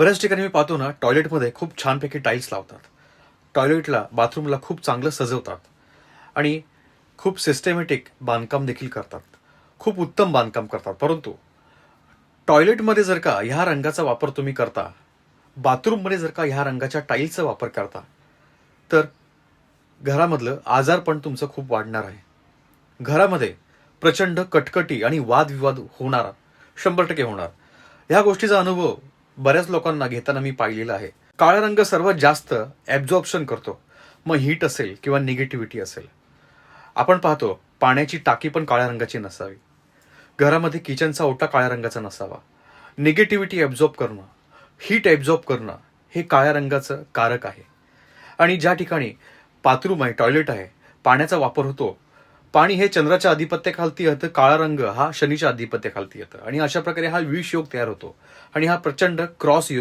बऱ्याच ठिकाणी मी पाहतो ना, टॉयलेटमध्ये खूप छानपैकी टाईल्स लावतात. टॉयलेटला, बाथरूमला खूप चांगलं सजवतात आणि खूप सिस्टमॅटिक बांधकाम देखील करतात. खूप उत्तम बांधकाम करतात. परंतु टॉयलेटमध्ये जर का ह्या रंगाचा वापर तुम्ही करता, बाथरूममध्ये जर का ह्या रंगाच्या टाईल्सचा वापर करता, तर घरामधलं आजारपण तुमचं खूप वाढणार आहे. घरामध्ये प्रचंड कटकटी आणि वादविवाद होणार, 100% होणार. ह्या गोष्टीचा अनुभव बऱ्याच लोकांना घेताना मी पाहिलेला आहे. काळा रंग सर्वात जास्त ॲब्झॉर्प्शन करतो. मग हीट असेल किंवा निगेटिव्हिटी असेल. आपण पाहतो पाण्याची टाकी पण काळ्या रंगाची नसावी. घरामध्ये किचनचा ओटा काळ्या रंगाचा नसावा. निगेटिव्हिटी ॲब्झॉर्ब करणं, हीट ॲब्झॉर्ब करणं हे काळ्या रंगाचं कारक आहे. आणि ज्या ठिकाणी बाथरूम आहे, टॉयलेट आहे, पाण्याचा वापर होतो, पाणी हे चंद्राच्या आधिपत्याखालती येतं, काळा रंग हा शनीच्या आधिपत्याखालती येतं आणि अशा प्रकारे हा विष योग तयार होतो आणि हा प्रचंड क्रॉस योग